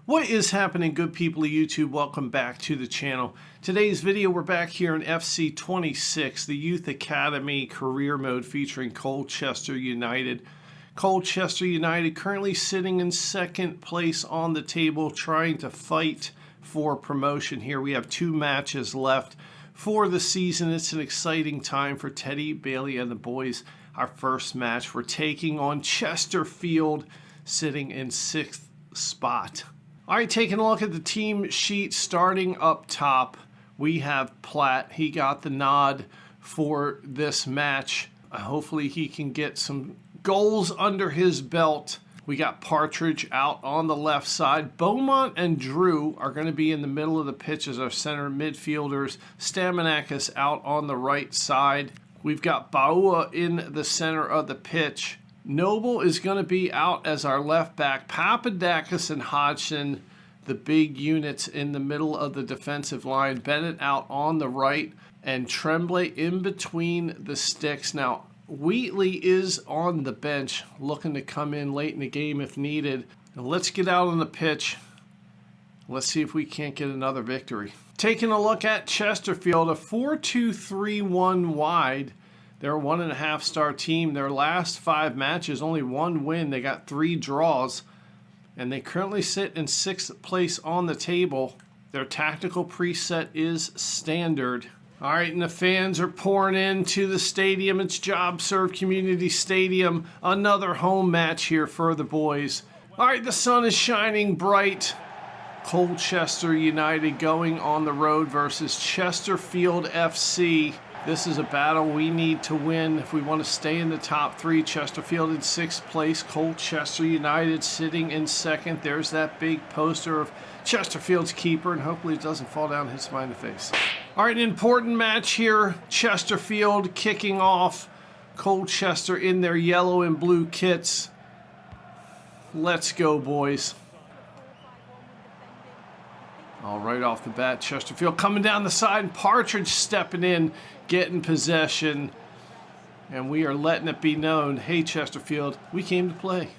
What is happening, good people of YouTube? Welcome back to the channel. Today's video, we're back here in FC 26, the Youth Academy Career Mode featuring Colchester United. Colchester United currently sitting in second place on the table, trying to fight for promotion here. We have 2 matches left for the season. It's an exciting time for Teddy Bailey and the boys. Our first match, we're taking on Chesterfield, sitting in 6th spot. All right, taking a look at the team sheet, starting up top, we have Platt. He got the nod for this match. Hopefully he can get some goals under his belt. We got Partridge out on the left side. Beaumont and Drew are going to be in the middle of the pitch as our center midfielders. Stamanakis out on the right side. We've got Baua in the center of the pitch. Noble is going to be out as our left back. Papadakis and Hodgson, the big units in the middle of the defensive line. Bennett out on the right, and Tremblay in between the sticks. Now, Wheatley is on the bench, looking to come in late in the game if needed. Now, let's get out on the pitch. Let's see if we can't get another victory. Taking a look at Chesterfield, a 4-2-3-1 wide. They're a 1.5 star team. Their last 5 matches, only 1 win. They got 3 draws. And they currently sit in 6th place on the table. Their tactical preset is standard. All right, and the fans are pouring into the stadium. It's Job Serve Community Stadium. Another home match here for the boys. All right, the sun is shining bright. Colchester United going on the road versus Chesterfield FC. This is a battle we need to win if we want to stay in the top 3. Chesterfield in 6th place. Colchester United sitting in 2nd. There's that big poster of Chesterfield's keeper, and hopefully it doesn't fall down and hit somebody in the face. All right, an important match here. Chesterfield kicking off. Colchester in their yellow and blue kits. Let's go, boys. All right, off the bat, Chesterfield coming down the side, and Partridge stepping in, getting possession. And we are letting it be known, hey, Chesterfield, we came to play.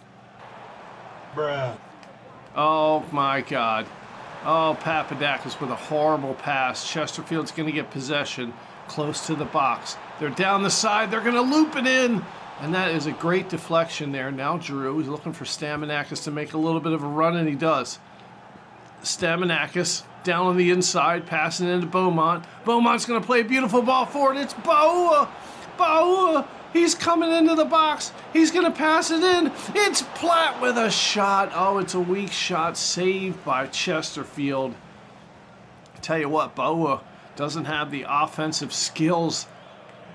Bruh. Oh, my God. Oh, Papadakis with a horrible pass. Chesterfield's going to get possession close to the box. They're down the side. They're going to loop it in. And that is a great deflection there. Now Drew is looking for Stamanakis to make a little bit of a run, and he does. Stamanakis down on the inside, passing into Beaumont. Beaumont's going to play a beautiful ball forward. It's Baua. Baua. He's coming into the box. He's going to pass it in. It's Platt with a shot. Oh, it's a weak shot saved by Chesterfield. I tell you what, Baua doesn't have the offensive skills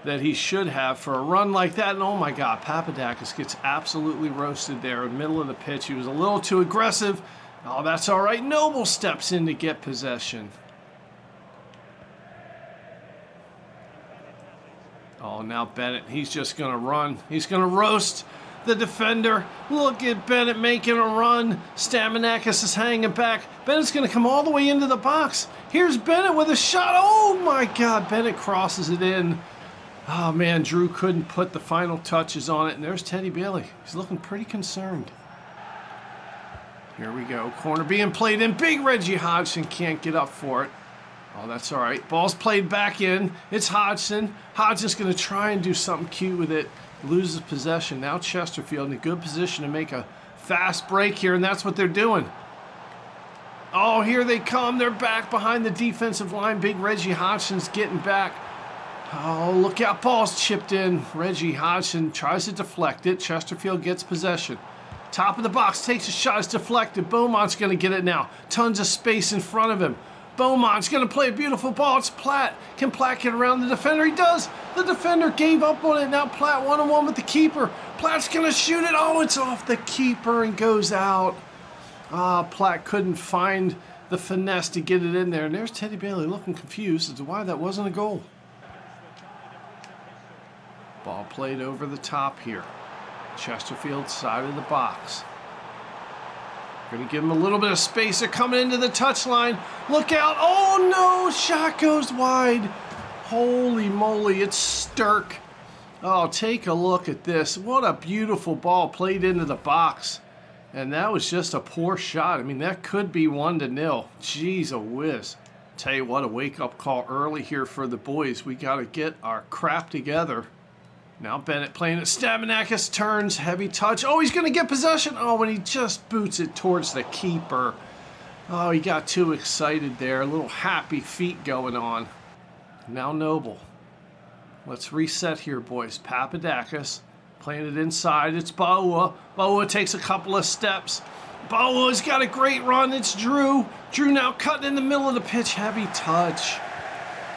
that he should have for a run like that. And oh my God, Papadakis gets absolutely roasted there in the middle of the pitch. He was a little too aggressive. Oh, that's all right. Noble steps in to get possession. Oh, now Bennett, he's just going to run. He's going to roast the defender. Look at Bennett making a run. Stamanakis is hanging back. Bennett's going to come all the way into the box. Here's Bennett with a shot. Oh, my God. Bennett crosses it in. Oh, man, Drew couldn't put the final touches on it. And there's Teddy Bailey. He's looking pretty concerned. Here we go. Corner being played in. Big Reggie Hodgson can't get up for it. Oh, that's all right. Ball's played back in. It's Hodgson. Hodgson's going to try and do something cute with it. Loses possession. Now Chesterfield in a good position to make a fast break here, and that's what they're doing. Oh, here they come. They're back behind the defensive line. Big Reggie Hodgson's getting back. Oh, look out. Ball's chipped in. Reggie Hodgson tries to deflect it. Chesterfield gets possession. Top of the box, takes a shot, it's deflected. Beaumont's going to get it now. Tons of space in front of him. Beaumont's going to play a beautiful ball. It's Platt. Can Platt get around the defender? He does. The defender gave up on it. Now Platt one-on-one with the keeper. Platt's going to shoot it. Oh, it's off the keeper and goes out. Platt couldn't find the finesse to get it in there. And there's Teddy Bailey looking confused as to why that wasn't a goal. Ball played over the top here. Chesterfield side of the box. Going to give him a little bit of space. They're coming into the touchline. Look out. Oh, no. Shot goes wide. Holy moly. It's Stirk. Oh, take a look at this. What a beautiful ball played into the box. And that was just a poor shot. I mean, that could be 1-0. Jeez, a whiz. Tell you what, a wake-up call early here for the boys. We got to get our crap together. Now Bennett playing it. Stamanakis turns, heavy touch. Oh, he's going to get possession. Oh, and he just boots it towards the keeper. Oh, he got too excited there. A little happy feet going on. Now Noble. Let's reset here, boys. Papadakis playing it inside. It's Baua. Baua takes a couple of steps. Baua's got a great run. It's Drew. Drew now cutting in the middle of the pitch. Heavy touch.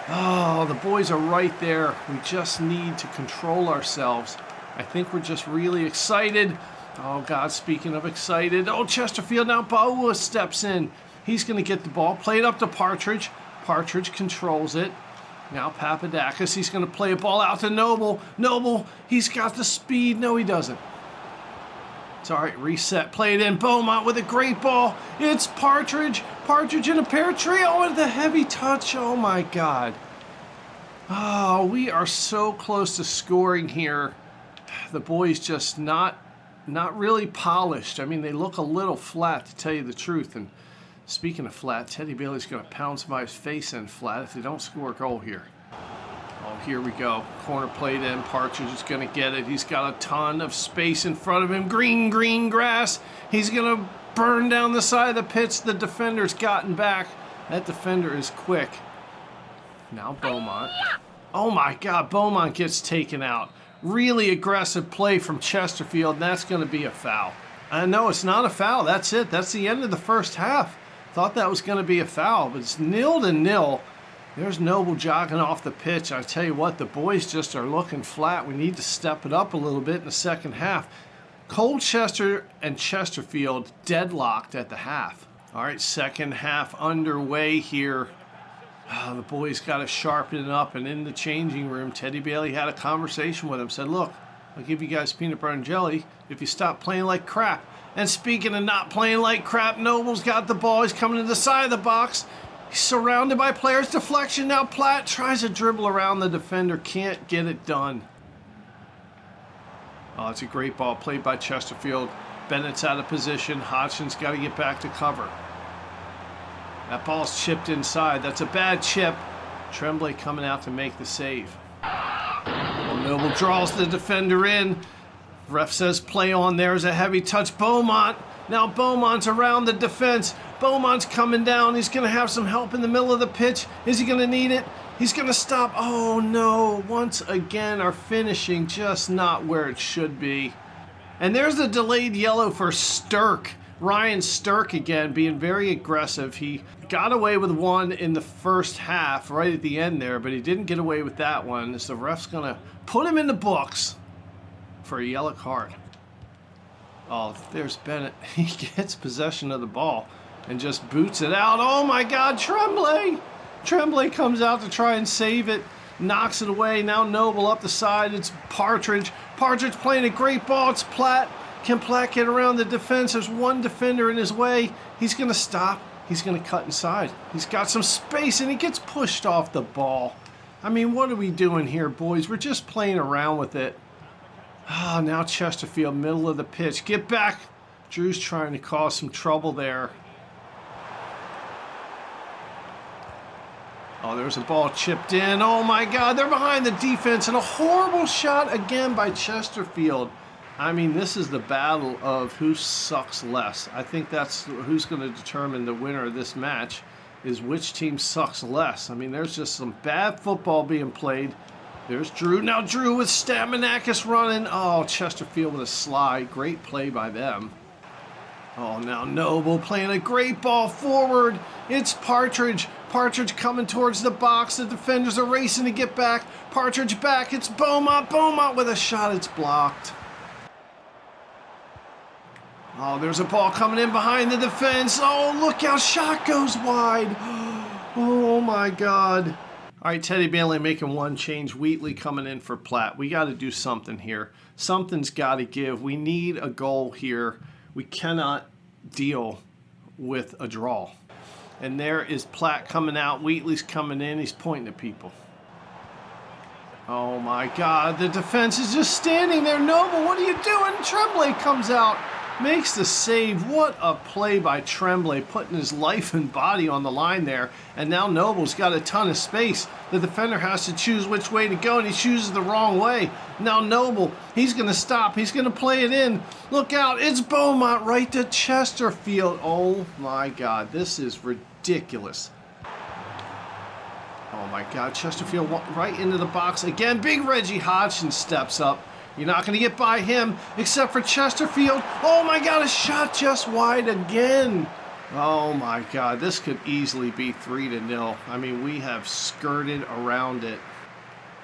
Oh, the boys are right there. We just need to control ourselves. I think we're just really excited. Oh, God, speaking of excited. Oh, Chesterfield, now Baua steps in. He's going to get the ball. Play it up to Partridge. Partridge controls it. Now Papadakis, he's going to play a ball out to Noble. Noble, he's got the speed. No, he doesn't. It's all right, reset. Play it in. Beaumont with a great ball. It's Partridge. Partridge in a pear tree. Oh, and the heavy touch. Oh, my God. Oh, we are so close to scoring here. The boys just not really polished. I mean, they look a little flat, to tell you the truth. And speaking of flat, Teddy Bailey's going to pound somebody's face in flat if they don't score a goal here. Oh, here we go. Corner played in. Partridge is going to get it. He's got a ton of space in front of him. Green grass. He's going to burn down the side of the pitch. The defender's gotten back. That defender is quick. Now Beaumont. Oh, my God. Beaumont gets taken out. Really aggressive play from Chesterfield, and that's going to be a foul. No, it's not a foul. That's it. That's the end of the first half. Thought that was going to be a foul, but it's 0-0. There's Noble jogging off the pitch. I tell you what, the boys just are looking flat. We need to step it up a little bit in the second half. Colchester and Chesterfield deadlocked at the half. All right, second half underway here. The boys got to sharpen it up, and in the changing room, Teddy Bailey had a conversation with him. Said, look, I'll give you guys peanut butter and jelly if you stop playing like crap. And speaking of not playing like crap, Noble's got the ball. He's coming to the side of the box. He's surrounded by players. Deflection. Now Platt tries to dribble around the defender. Can't get it done. Oh, it's a great ball played by Chesterfield. Bennett's out of position. Hodgson's got to get back to cover. That ball's chipped inside. That's a bad chip. Tremblay coming out to make the save. Well, Noble draws the defender in. Ref says play on. There's a heavy touch. Beaumont. Now Beaumont's around the defense. Beaumont's coming down. He's going to have some help in the middle of the pitch. Is he going to need it? He's going to stop. Oh, no. Once again, our finishing just not where it should be. And there's the delayed yellow for Stirk. Ryan Stirk again being very aggressive. He got away with one in the first half right at the end there, but he didn't get away with that one. As the ref's going to put him in the books for a yellow card. Oh, there's Bennett. He gets possession of the ball and just boots it out. Oh, my God, Tremblay. Tremblay comes out to try and save it, knocks it away. Now Noble up the side. It's Partridge. Partridge playing a great ball. It's Platt. Can Platt get around the defense? There's one defender in his way. He's going to stop. He's going to cut inside. He's got some space, and he gets pushed off the ball. I mean, what are we doing here, boys? We're just playing around with it. Ah, now Chesterfield, middle of the pitch. Get back. Drew's trying to cause some trouble there. Oh, there's a ball chipped in. Oh, my God. They're behind the defense, and a horrible shot again by Chesterfield. I mean, this is the battle of who sucks less. I think that's who's going to determine the winner of this match, is which team sucks less. I mean, there's just some bad football being played. There's Drew. Now Drew with Stamanakis running. Oh, Chesterfield with a slide. Great play by them. Oh, now Noble playing a great ball forward. It's Partridge. Partridge coming towards the box. The defenders are racing to get back. Partridge back. It's Beaumont. Beaumont with a shot. It's blocked. Oh, there's a ball coming in behind the defense. Oh, look how shot goes wide. Oh, my God. All right, Teddy Bailey making one change. Wheatley coming in for Platt. We got to do something here. Something's got to give. We need a goal here. We cannot deal with a draw. And there is Platt coming out. Wheatley's coming in. He's pointing at people. Oh, my God. The defense is just standing there. Noble, what are you doing? Tremblay comes out. makes the save. What a play by Tremblay, putting his life and body on the line there. And now Noble's got a ton of space. The defender has to choose which way to go, and he chooses the wrong way. Now Noble, he's going to stop. He's going to play it in. Look out. It's Beaumont right to Chesterfield. Oh, my God. This is ridiculous. Oh, my God. Chesterfield right into the box. Again, big Reggie Hodgson steps up. You're not going to get by him, except for Chesterfield. Oh, my God, a shot just wide again. Oh, my God, this could easily be 3-0. I mean, we have skirted around it.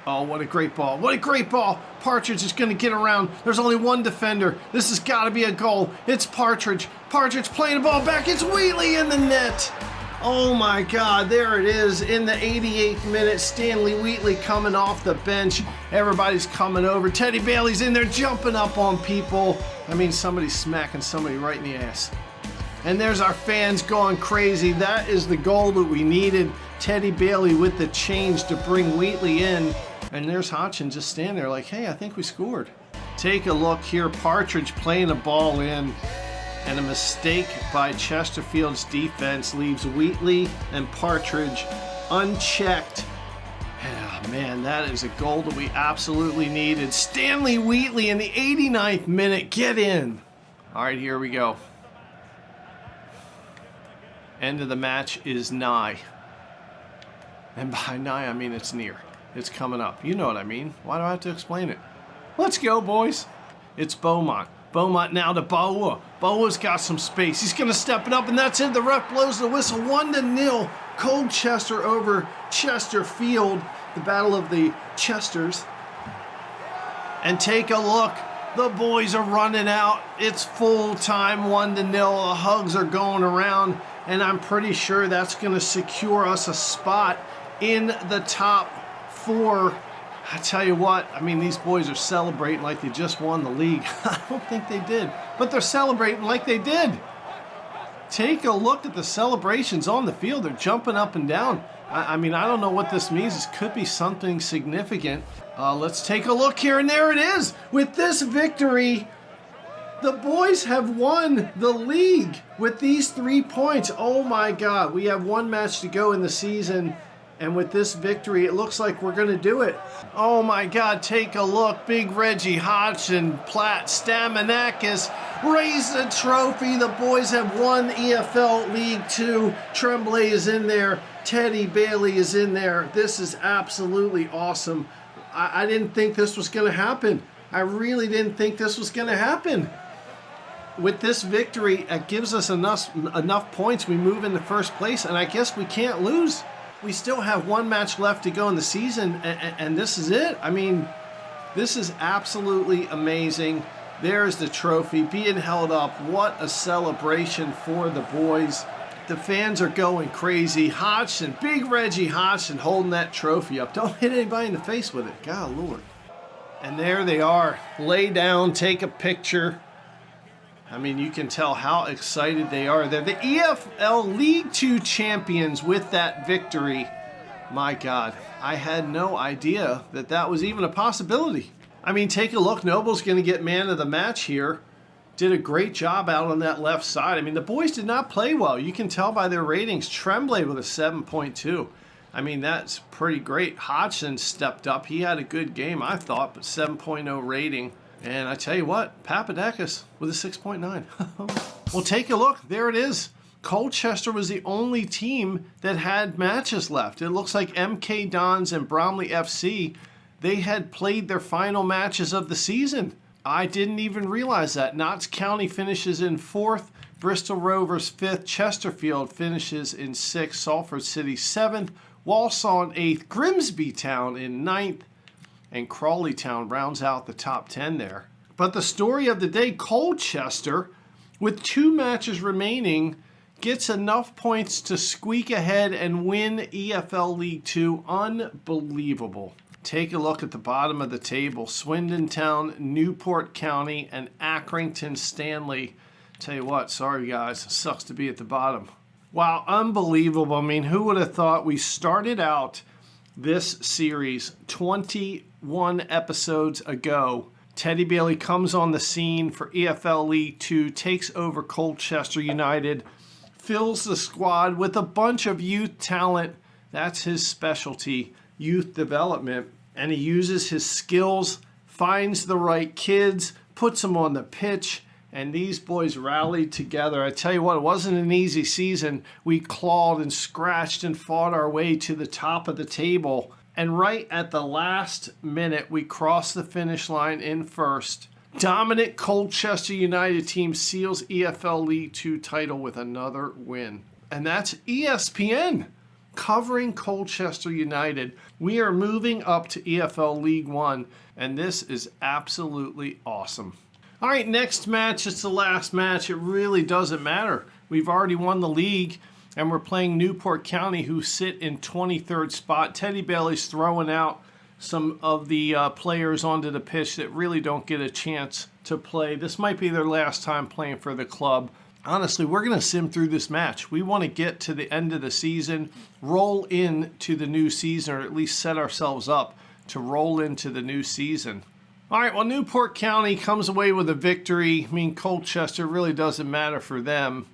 Oh, what a great ball. What a great ball. Partridge is going to get around. There's only one defender. This has got to be a goal. It's Partridge. Partridge playing the ball back. It's Wheatley in the net. Oh my God, there it is in the 88th minute. Stanley Wheatley coming off the bench. Everybody's coming over. Teddy Bailey's in there jumping up on people. I mean, somebody's smacking somebody right in the ass. And there's our fans going crazy. That is the goal that we needed. Teddy Bailey with the change to bring Wheatley in. And there's Hodgson just standing there like, hey, I think we scored. Take a look here. Partridge playing the ball in. And a mistake by Chesterfield's defense leaves Wheatley and Partridge unchecked. Oh, man, that is a goal that we absolutely needed. Stanley Wheatley in the 89th minute. Get in. All right, here we go. End of the match is nigh. And by nigh, I mean it's near. It's coming up. You know what I mean. Why do I have to explain it? Let's go, boys. It's Beaumont. Beaumont now to Boa. Boa's got some space. He's going to step it up, and that's it. The ref blows the whistle. 1-0. Colchester over Chesterfield. The battle of the Chesters. And take a look. The boys are running out. It's full time, 1-0. The hugs are going around, and I'm pretty sure that's going to secure us a spot in the top 4. I tell you what, I mean, these boys are celebrating like they just won the league. I don't think they did, but they're celebrating like they did. Take a look at the celebrations on the field. They're jumping up and down. I mean, I don't know what this means. This could be something significant. Let's take a look here, and there it is. With this victory, the boys have won the league with these 3 points. Oh, my God. We have one match to go in the season. And with this victory, it looks like we're going to do it. Oh, my God, take a look. Big Reggie Hodgson, Platt, Stamanakis raise the trophy. The boys have won EFL League 2. Tremblay is in there. Teddy Bailey is in there. This is absolutely awesome. I didn't think this was going to happen. I really didn't think this was going to happen. With this victory, it gives us enough points. We move into first place, and I guess we can't lose. We still have one match left to go in the season, and this is it. I mean, this is absolutely amazing. There's the trophy being held up. What a celebration for the boys. The fans are going crazy. Hodgson, big Reggie Hodgson holding that trophy up. Don't hit anybody in the face with it. God, Lord. And there they are. Lay down, take a picture. I mean, you can tell how excited they are. They're the EFL League 2 champions with that victory. My God, I had no idea that that was even a possibility. I mean, take a look. Noble's going to get man of the match here. Did a great job out on that left side. I mean, the boys did not play well. You can tell by their ratings. Tremblay with a 7.2. I mean, that's pretty great. Hodgson stepped up. He had a good game, I thought, but 7.0 rating. And I tell you what, Papadakis with a 6.9. Well, take a look. There it is. Colchester was the only team that had matches left. It looks like MK Dons and Bromley FC, they had played their final matches of the season. I didn't even realize that. Notts County finishes in 4th. Bristol Rovers 5th. Chesterfield finishes in 6th. Salford City 7th. Walsall in 8th. Grimsby Town in 9th. And Crawley Town rounds out the top 10 there. But the story of the day, Colchester, with 2 matches remaining, gets enough points to squeak ahead and win EFL League 2. Unbelievable. Take a look at the bottom of the table. Swindon Town, Newport County, and Accrington Stanley. Tell you what, sorry guys, it sucks to be at the bottom. Wow, unbelievable. I mean, who would have thought we started out this series 21 episodes ago, Teddy Bailey comes on the scene for EFL League Two, takes over Colchester United, fills the squad with a bunch of youth talent. That's his specialty, youth development. And he uses his skills, finds the right kids, puts them on the pitch, and these boys rallied together. I tell you what, it wasn't an easy season. We clawed and scratched and fought our way to the top of the table. And right at the last minute, we crossed the finish line in first. Dominant Colchester United team seals EFL League Two title with another win. And that's ESPN covering Colchester United. We are moving up to EFL League One, and this is absolutely awesome. All right, next match. It's the last match. It really doesn't matter. We've already won the league, and we're playing Newport County, who sit in 23rd spot. Teddy Bailey's throwing out some of the players onto the pitch that really don't get a chance to play. This might be their last time playing for the club. Honestly, we're going to sim through this match. We want to get to the end of the season, roll into the new season, or at least set ourselves up to roll into the new season. All right, well, Newport County comes away with a victory. I mean, Colchester really doesn't matter for them.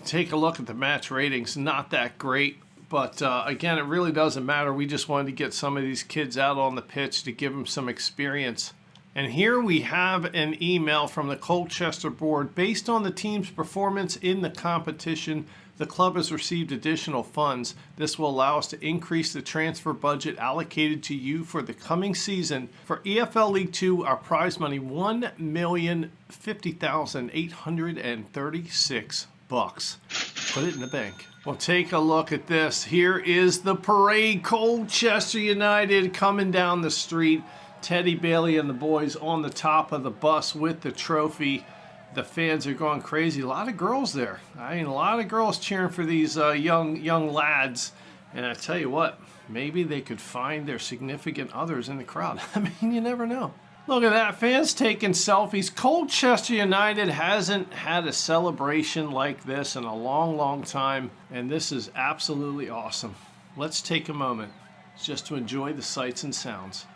Take a look at the match ratings. Not that great. But again, it really doesn't matter. We just wanted to get some of these kids out on the pitch to give them some experience. And here we have an email from the Colchester board. Based on the team's performance in the competition, the club has received additional funds. This will allow us to increase the transfer budget allocated to you for the coming season. For EFL League Two, our prize money, $1,050,836. Put it in the bank. Well, take a look at this. Here is the parade. Colchester United coming down the street. Teddy Bailey and the boys on the top of the bus with the trophy. The fans are going crazy. A lot of girls there. I mean, a lot of girls cheering for these young lads. And I tell you what, maybe they could find their significant others in the crowd. I mean, you never know. Look at that. Fans taking selfies. Colchester United hasn't had a celebration like this in a long, long time. And this is absolutely awesome. Let's take a moment just to enjoy the sights and sounds.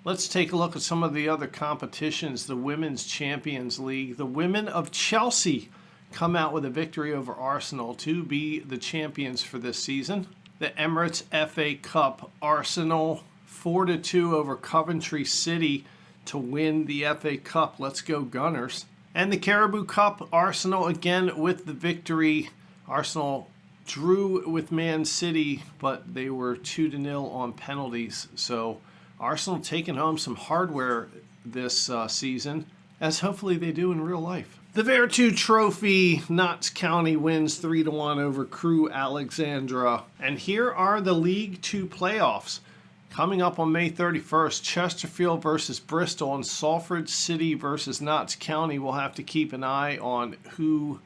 Let's take a look at some of the other competitions. The Women's Champions League. The women of Chelsea come out with a victory over Arsenal to be the champions for this season. The Emirates FA Cup. Arsenal 4-2 over Coventry City to win the FA Cup. Let's go Gunners. And the Caribou Cup. Arsenal again with the victory. Arsenal drew with Man City, but they were 2-0 on penalties. So Arsenal taking home some hardware this season, as hopefully they do in real life. The Vertu Trophy, Notts County wins 3-1 over Crewe Alexandra. And here are the League Two playoffs. Coming up on May 31st, Chesterfield versus Bristol and Salford City versus Notts County. We'll have to keep an eye on who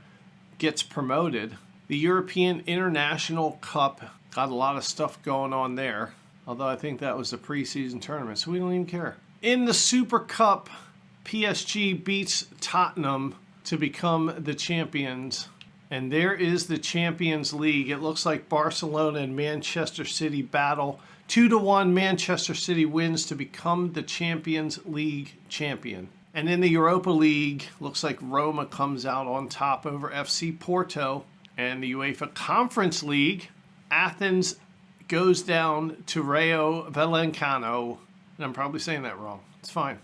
gets promoted. The European International Cup, got a lot of stuff going on there. Although I think that was a preseason tournament, so we don't even care. In the Super Cup, PSG beats Tottenham to become the champions. And there is the Champions League. It looks like Barcelona and Manchester City battle. 2-1, Manchester City wins to become the Champions League champion. And in the Europa League, looks like Roma comes out on top over FC Porto. And the UEFA Conference League, Athens goes down to Rayo Vallecano. And I'm probably saying that wrong. It's fine.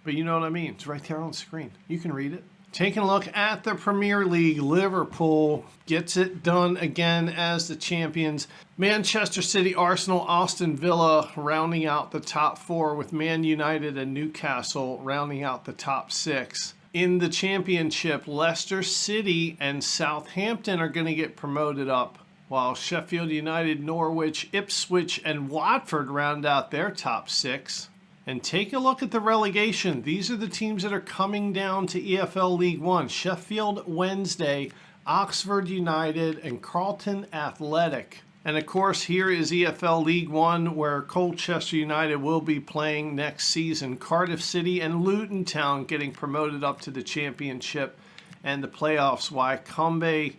But you know what I mean. It's right there on the screen. You can read it. Taking a look at the Premier League, Liverpool gets it done again as the champions. Manchester City, Arsenal, Aston Villa rounding out the top four, with Man United and Newcastle rounding out the top six. In the championship, Leicester City and Southampton are going to get promoted up, while Sheffield United, Norwich, Ipswich, and Watford round out their top six. And take a look at the relegation. These are the teams that are coming down to EFL League One. Sheffield Wednesday, Oxford United, and Carlton Athletic. And of course, here is EFL League One, where Colchester United will be playing next season. Cardiff City and Luton Town getting promoted up to the championship and the playoffs. Wycombe,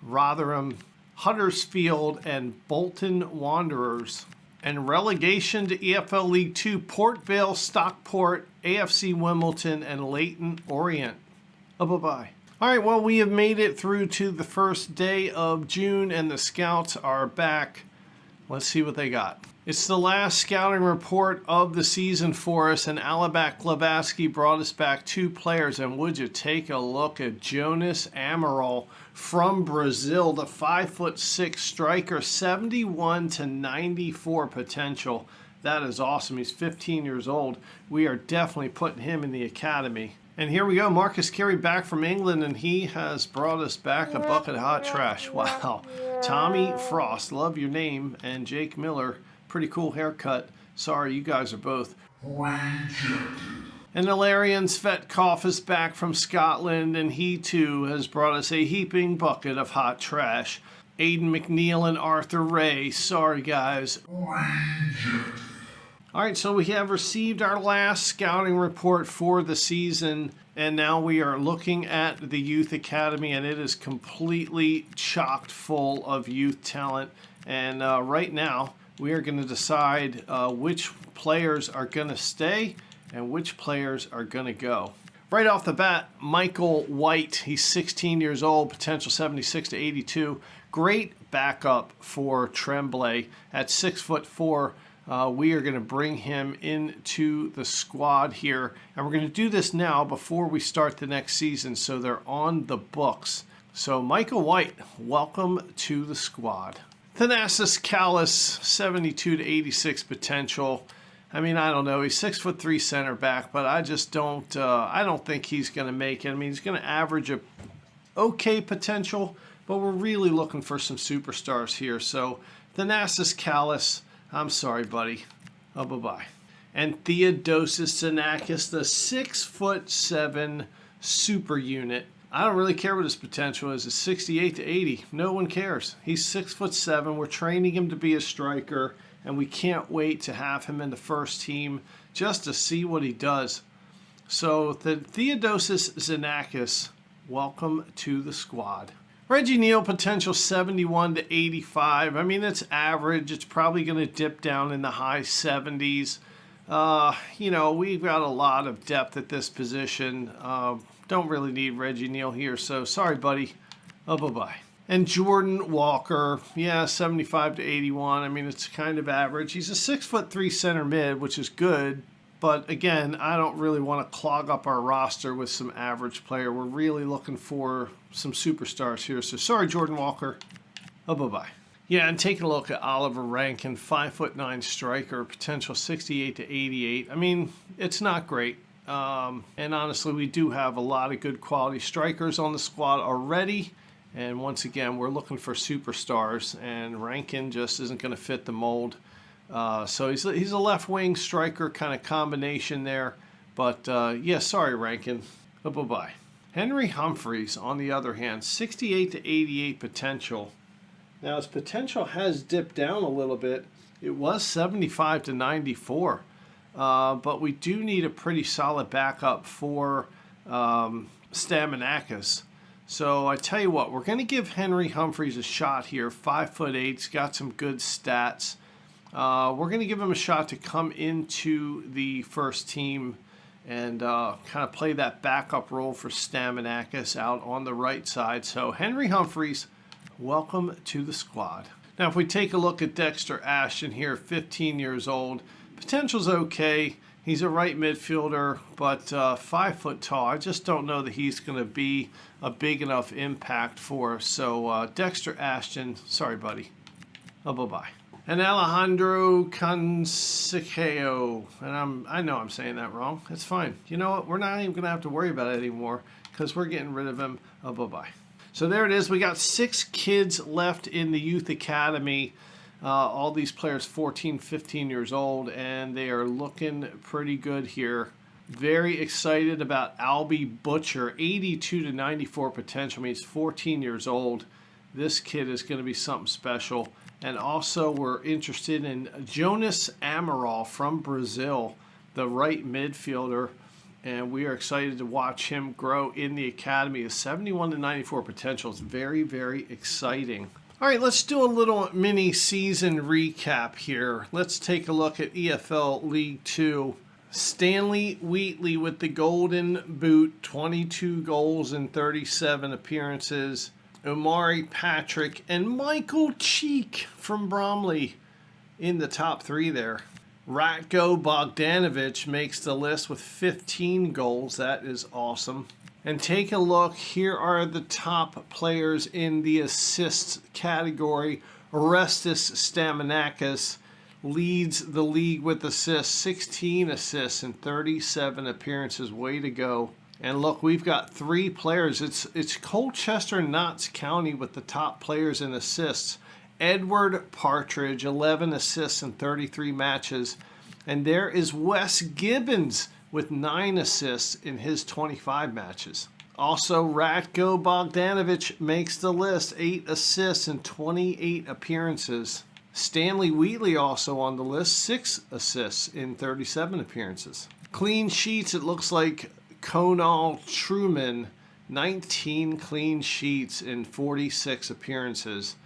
Rotherham, Huddersfield, and Bolton Wanderers And relegation to EFL League Two, Port Vale, Stockport, AFC Wimbledon, and Leyton Orient. Bye-bye. All right, well, we have made it through to the first day of June, and the scouts are back. Let's see what they got. It's the last scouting report of the season for us, and Alabak Glavaski brought us back 2 players. And would you take a look at Jonas Amaral from Brazil, the 5'6" striker, 71 to 94 potential. That is awesome. He's 15 years old. We are definitely putting him in the academy. And here we go, Marcus Carey back from England, and he has brought us back a bucket of hot trash. Wow. Tommy Frost, love your name, and Jake Miller, pretty cool haircut. Sorry, you guys are both rejected. And Ilarion Svetkov is back from Scotland, and he too has brought us a heaping bucket of hot trash. Aidan McNeil and Arthur Ray, sorry guys, rejected. All right, so we have received our last scouting report for the season, and now we are looking at the Youth Academy, and it is completely chocked full of youth talent. And right now, we are going to decide which players are going to stay and which players are going to go. Right off the bat, Michael White, he's 16 years old, potential 76 to 82. Great backup for Tremblay at 6'4". We are going to bring him into the squad here, and we're going to do this now before we start the next season, so they're on the books. So Michael White, welcome to the squad. Thanasis Callis, 72 to 86 potential. I mean, I don't know. He's 6'3" center back, but I just don't. I don't think he's going to make it. I mean, he's going to average a okay potential, but we're really looking for some superstars here. So Thanasis Callis. I'm sorry, buddy. Oh, bye-bye. And Theodosis Xenakis, the 6'7" super unit. I don't really care what his potential is. It's 68 to 80. No one cares. He's 6'7". We're training him to be a striker, and we can't wait to have him in the first team just to see what he does. So the Theodosis Xenakis, welcome to the squad. Reggie Neal, potential 71 to 85. I mean, it's average. It's probably going to dip down in the high 70s. We've got a lot of depth at this position. Don't really need Reggie Neal here, so sorry, buddy. Oh, bye-bye. And Jordan Walker, yeah, 75 to 81. I mean, it's kind of average. He's a 6'3" center mid, which is good. But again, I don't really want to clog up our roster with some average player. We're really looking for some superstars here. So sorry, Jordan Walker. Oh, bye-bye. Yeah, and taking a look at Oliver Rankin, 5'9" striker, potential 68 to 88. I mean, it's not great. And honestly, we do have a lot of good quality strikers on the squad already. And once again, we're looking for superstars, and Rankin just isn't going to fit the mold. So he's a left wing striker kind of combination there. But yeah, sorry, Rankin. Oh, bye-bye. Henry Humphreys, on the other hand, 68 to 88 potential. Now, his potential has dipped down a little bit. It was 75 to 94. But we do need a pretty solid backup for Stamanakis. So I tell you what, we're going to give Henry Humphreys a shot here. 5'8", he's got some good stats. We're going to give him a shot to come into the first team and kind of play that backup role for Stamanakis out on the right side. So Henry Humphreys, welcome to the squad. Now, if we take a look at Dexter Ashton here, 15 years old, potential's okay. He's a right midfielder, but 5 foot tall. I just don't know that he's going to be a big enough impact for us. So Dexter Ashton, sorry, buddy. Oh, bye-bye. And Alejandro Consejero, and I know I'm saying that wrong. It's fine. You know what? We're not even going to have to worry about it anymore because we're getting rid of him. Oh, bye-bye. So there it is. We got 6 kids left in the Youth Academy. All these players 14, 15 years old, and they are looking pretty good here. Very excited about Albie Butcher, 82 to 94 potential. I mean, he's 14 years old. This kid is going to be something special. And also we're interested in Jonas Amaral from Brazil, the right midfielder. And we are excited to watch him grow in the academy. A 71 to 94 potential is very, very exciting. All right, let's do a little mini season recap here. Let's take a look at EFL League Two. Stanley Wheatley with the Golden Boot, 22 goals in 37 appearances. Omari Patrick and Michael Cheek from Bromley in the top three there. Ratko Bogdanovic makes the list with 15 goals. That is awesome. And take a look. Here are the top players in the assists category. Orestis Stamanakis leads the league with assists, 16 assists in 37 appearances. Way to go. And look, we've got three players. It's Colchester, Notts County with the top players in assists. Edward Partridge, 11 assists in 33 matches. And there is Wes Gibbons with 9 assists in his 25 matches. Also, Ratko Bogdanovic makes the list, 8 assists in 28 appearances. Stanley Wheatley also on the list, 6 assists in 37 appearances. Clean sheets, it looks like Conal Truman, 19 clean sheets in 46 appearances.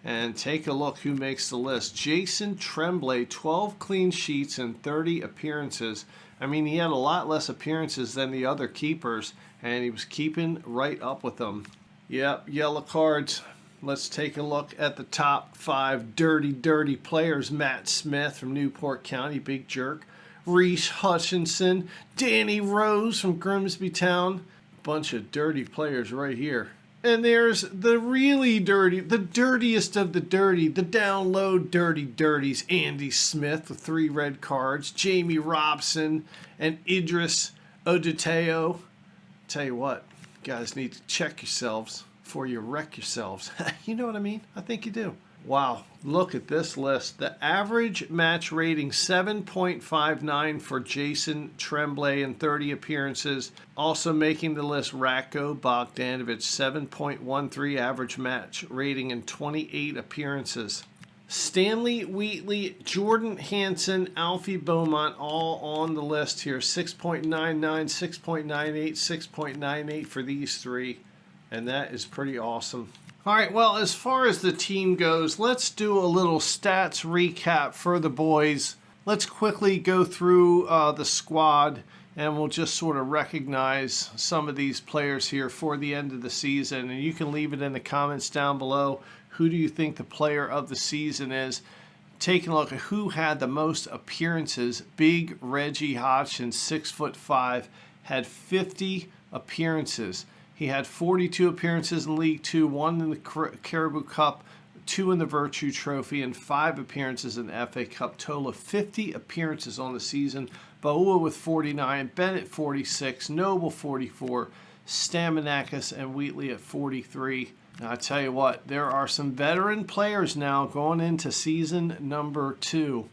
And take a look who makes the list. Jason Tremblay, 12 clean sheets in 30 appearances. I mean, he had a lot less appearances than the other keepers, and he was keeping right up with them. Yep, yellow cards. Let's take a look at the top 5 dirty players. Matt Smith from Newport County, big jerk. Reese Hutchinson, Danny Rose from Grimsby Town. Bunch of dirty players right here. And there's the really dirty, the dirtiest of the dirty, the down low dirties, Andy Smith with 3 red cards, Jamie Robson, and Idris Oduteo. Tell you what, you guys need to check yourselves before you wreck yourselves. You know what I mean? I think you do. Wow, look at this list. The average match rating, 7.59 for Jason Tremblay in 30 appearances. Also making the list, Ratko Bogdanovic, 7.13 average match rating in 28 appearances. Stanley Wheatley, Jordan Hansen, Alfie Beaumont, all on the list here. 6.99, 6.98, 6.98 for these three. And that is pretty awesome. All right, well, as far as the team goes, let's do a little stats recap for the boys. Let's quickly go through the squad, and we'll just sort of recognize some of these players here for the end of the season. And you can leave it in the comments down below. Who do you think the player of the season is? Taking a look at who had the most appearances. Big Reggie Hodgson, 6'5", had 50 appearances. He had 42 appearances in League Two, 1 in the Caribou Cup, 2 in the Virtue Trophy, and 5 appearances in the FA Cup. Total of 50 appearances on the season. Baua with 49, Bennett 46, Noble 44, Stamanakis and Wheatley at 43. Now, I tell you what, there are some veteran players now going into season number 2.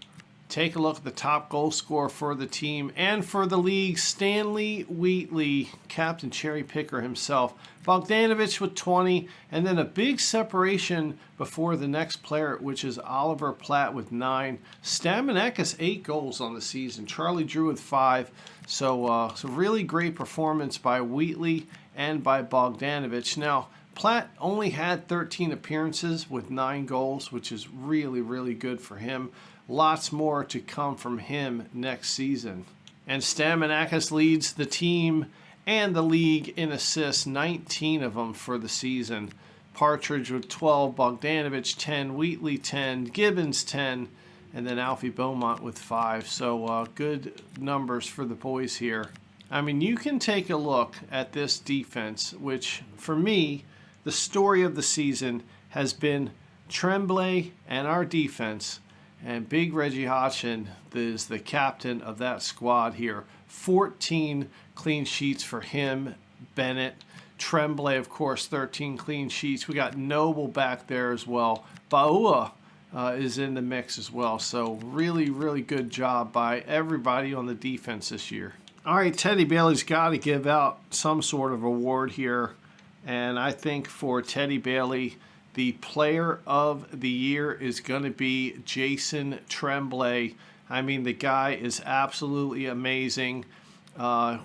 Take a look at the top goal scorer for the team and for the league, Stanley Wheatley, Captain Cherry Picker himself. Bogdanovic with 20, and then a big separation before the next player, which is Oliver Platt with 9. Stamanakis, 8 goals on the season. Charlie Drew with 5. So really great performance by Wheatley and by Bogdanovic. Now, Platt only had 13 appearances with 9 goals, which is really good for him. Lots more to come from him next season. And Stamanakis leads the team and the league in assists, 19 of them for the season. Partridge with 12, Bogdanovic 10, Wheatley 10, Gibbons 10, and then Alfie Beaumont with 5. So good numbers for the boys here. I mean, you can take a look at this defense, which for me, the story of the season has been Tremblay and our defense. And Big Reggie Hodgson is the captain of that squad here. 14 clean sheets for him, Bennett. Tremblay, of course, 13 clean sheets. We got Noble back there as well. Baua is in the mix as well. So really good job by everybody on the defense this year. All right, Teddy Bailey's got to give out some sort of award here. And I think for Teddy Bailey, the player of the year is going to be Jason Tremblay. I mean, the guy is absolutely amazing.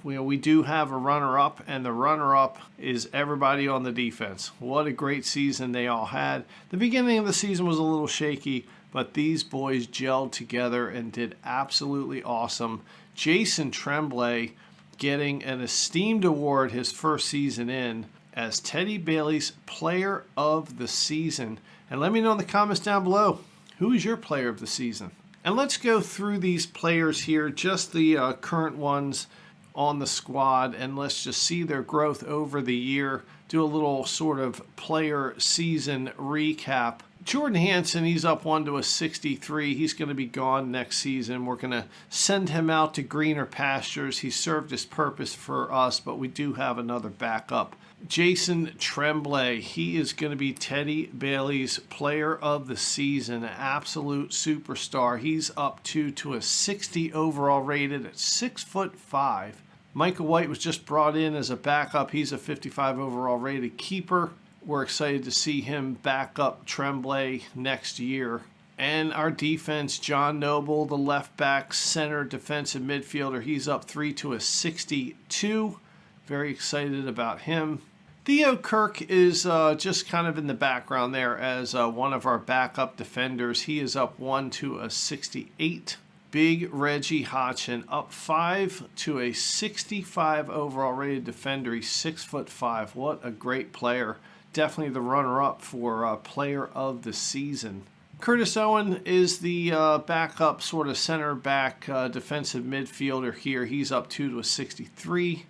We do have a runner-up, and the runner-up is everybody on the defense. What a great season they all had. The beginning of the season was a little shaky, but these boys gelled together and did absolutely awesome. Jason Tremblay getting an esteemed award his first season in as Teddy Bailey's Player of the Season. And let me know in the comments down below, who is your Player of the Season? And let's go through these players here, just the current ones on the squad, and let's just see their growth over the year. Do a little sort of player season recap. Jordan Hansen, he's up 1 to a 63. He's going to be gone next season. We're going to send him out to greener pastures. He served his purpose for us, but we do have another backup. Jason Tremblay, he is going to be Teddy Bailey's Player of the Season, an absolute superstar. He's up to a 60 overall rated at 6'5". Michael White was just brought in as a backup. He's a 55 overall rated keeper. We're excited to see him back up Tremblay next year. And our defense, John Noble, the left back, center, defensive midfielder, he's up 3 to a 62. Very excited about him. Theo Kirk is just kind of in the background there as one of our backup defenders. He is up 1 to a 68. Big Reggie Hodgson up 5 to a 65 overall rated defender. He's 6'5". What a great player. Definitely the runner-up for Player of the Season. Curtis Owen is the backup sort of center back defensive midfielder here. He's up 2 to a 63.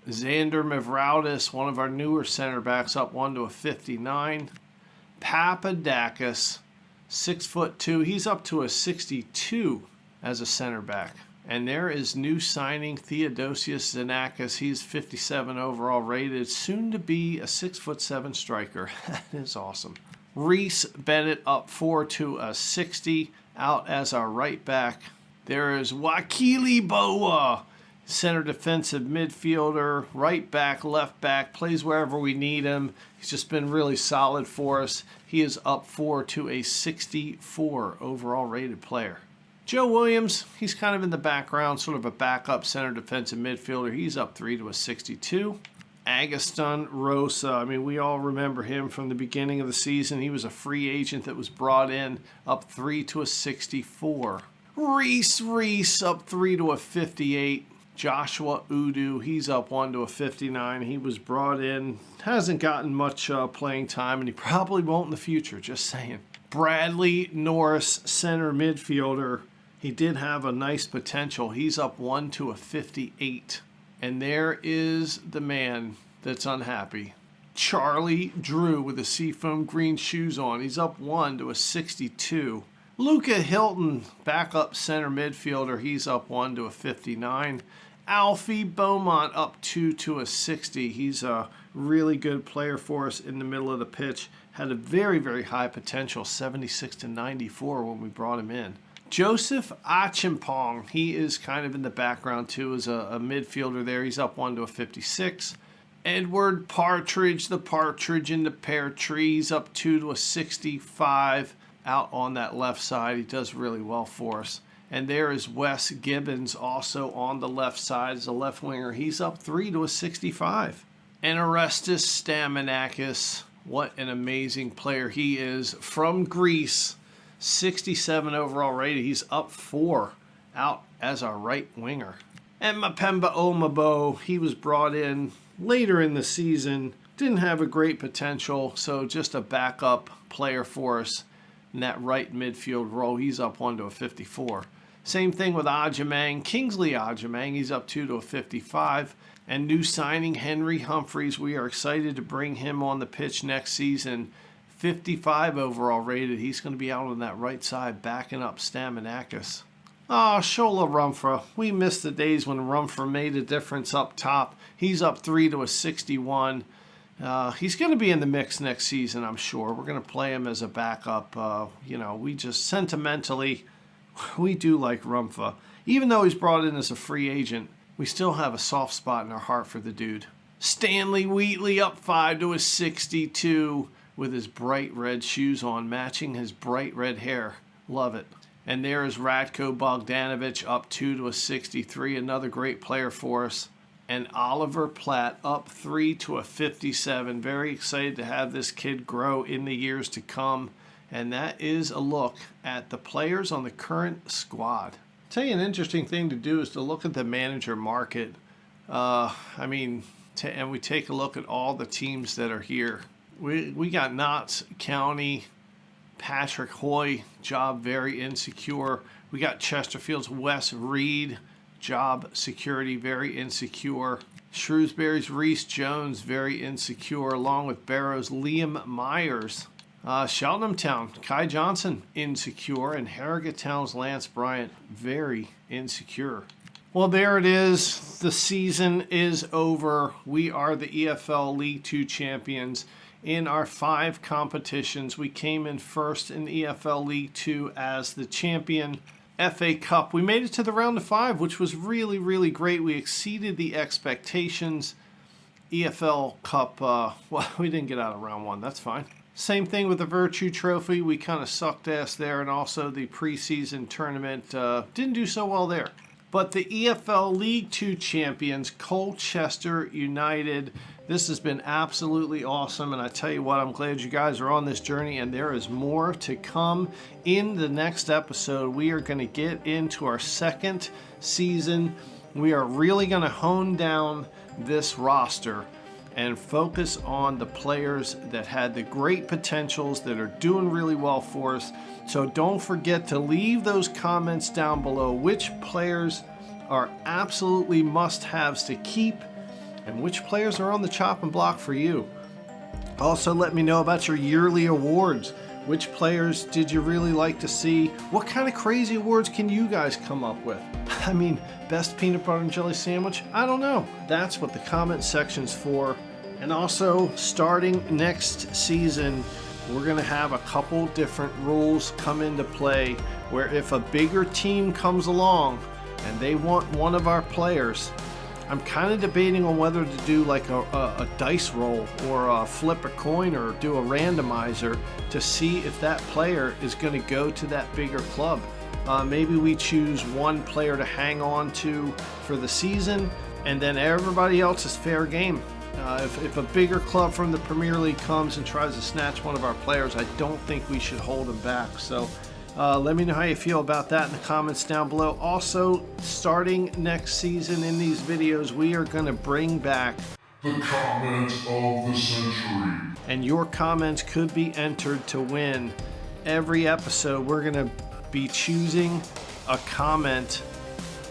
Xander Mavroudis, one of our newer center backs, up 1 to a 59. Papadakis, 6'2". He's up to a 62 as a center back. And there is new signing Theodosius Xenakis. He's 57 overall rated, soon to be a 6'7" striker. That is awesome. Reese Bennett up 4 to a 60, out as our right back. There is Wakili Boa, center defensive midfielder, right back, left back, plays wherever we need him. He's just been really solid for us. He is up 4 to a 64 overall rated player. Joe Williams, he's kind of in the background, sort of a backup center defensive midfielder. He's up 3 to a 62. Agustin Rosa, I mean, we all remember him from the beginning of the season. He was a free agent that was brought in, up 3 to a 64. Reese up 3 to a 58. Joshua Udu, he's up 1 to a 59. He was brought in, hasn't gotten much playing time, and he probably won't in the future, just saying. Bradley Norris, center midfielder. He did have a nice potential. He's up 1 to a 58. And there is the man that's unhappy. Charlie Drew with the seafoam green shoes on. He's up 1 to a 62. Luca Hilton, backup center midfielder. He's up 1 to a 59. Alfie Beaumont up 2 to a 60. He's a really good player for us in the middle of the pitch. Had a very, very high potential, 76 to 94 when we brought him in. Joseph Achimpong, he is kind of in the background too as a midfielder there. He's up 1 to a 56. Edward Partridge, the partridge in the pear tree, he's up 2 to a 65 out on that left side. He does really well for us. And there is Wes Gibbons also on the left side as a left winger. He's up 3 to a 65. And Orestes Staminakis, what an amazing player he is from Greece. 67 overall rated. He's up 4 out as our right winger. And Mapemba Omabo, he was brought in later in the season. Didn't have a great potential, so just a backup player for us in that right midfield role. He's up 1 to a 54. Same thing with Ajamang, Kingsley Ajamang. He's up 2 to a 55. And new signing Henry Humphreys. We are excited to bring him on the pitch next season. 55 overall rated. He's going to be out on that right side backing up Staminakis. Shola Rumfra. We missed the days when Rumfra made a difference up top. He's up 3 to a 61. He's going to be in the mix next season, I'm sure. We're going to play him as a backup. We just sentimentally, we do like Rumfa. Even though he's brought in as a free agent, we still have a soft spot in our heart for the dude. Stanley Wheatley up 5 to a 62 with his bright red shoes on, matching his bright red hair. Love it. And there is Ratko Bogdanovic up 2 to a 63, another great player for us. And Oliver Platt up 3 to a 57. Very excited to have this kid grow in the years to come. And that is a look at the players on the current squad. I'll tell you, an interesting thing to do is to look at the manager market. And we take a look at all the teams that are here. We got Notts County, Patrick Hoy, job very insecure. We got Chesterfield's Wes Reed, job security very insecure. Shrewsbury's Reese Jones, very insecure, along with Barrow's Liam Myers. Cheltenham Town, Kai Johnson, insecure, and Harrogate Town's Lance Bryant, very insecure. Well, there it is. The season is over. We are the EFL League 2 champions. In our 5 competitions, we came in first in EFL League 2 as the champion. FA Cup, we made it to the round of 5, which was really, really great. We exceeded the expectations. EFL Cup, we didn't get out of round 1. That's fine. Same thing with the Virtue Trophy. We kind of sucked ass there, and also the preseason tournament didn't do so well there. But the EFL League 2 champions, Colchester United, this has been absolutely awesome. And I tell you what, I'm glad you guys are on this journey, and there is more to come. In the next episode, we are going to get into our 2nd season. We are really going to hone down this roster and focus on the players that had the great potentials, that are doing really well for us. So don't forget to leave those comments down below. Which players are absolutely must-haves to keep, and which players are on the chopping block for you. Also, let me know about your yearly awards. Which players did you really like to see? What kind of crazy awards can you guys come up with? I mean, best peanut butter and jelly sandwich? I don't know. That's what the comment section's for. And also, starting next season, we're going to have a couple different rules come into play, where if a bigger team comes along and they want one of our players, I'm kind of debating on whether to do like a dice roll, or flip a coin, or do a randomizer to see if that player is going to go to that bigger club. Maybe we choose one player to hang on to for the season, and then everybody else is fair game. If a bigger club from the Premier League comes and tries to snatch one of our players, I don't think we should hold them back. So let me know how you feel about that in the comments down below. Also, starting next season in these videos, we are going to bring back the comment of the century. And your comments could be entered to win. Every episode, we're going to be choosing a comment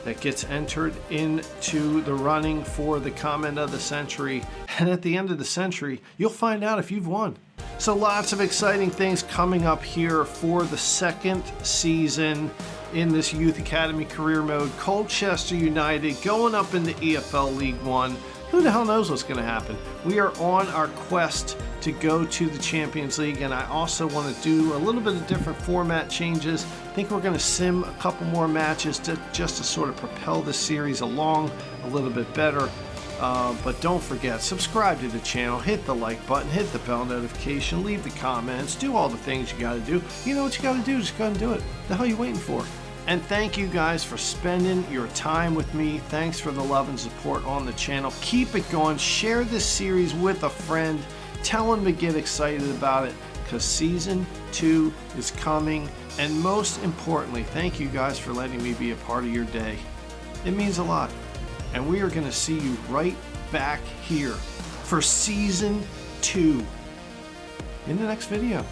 that gets entered into the running for the comment of the century. And at the end of the century, you'll find out if you've won. So lots of exciting things coming up here for the 2nd season in this Youth Academy career mode. Colchester United going up into EFL League 1. Who the hell knows what's going to happen? We are on our quest to go to the Champions League, and I also want to do a little bit of different format changes. I think we're going to sim a couple more matches just to sort of propel this series along a little bit better. But don't forget, subscribe to the channel, hit the like button, hit the bell notification, leave the comments, do all the things you got to do. You know what you got to do, just go and do it. The hell are you waiting for? And thank you guys for spending your time with me. Thanks for the love and support on the channel. Keep it going. Share this series with a friend. Tell them to get excited about it, because season 2 is coming. And most importantly, thank you guys for letting me be a part of your day. It means a lot. And we are going to see you right back here for season 2 in the next video.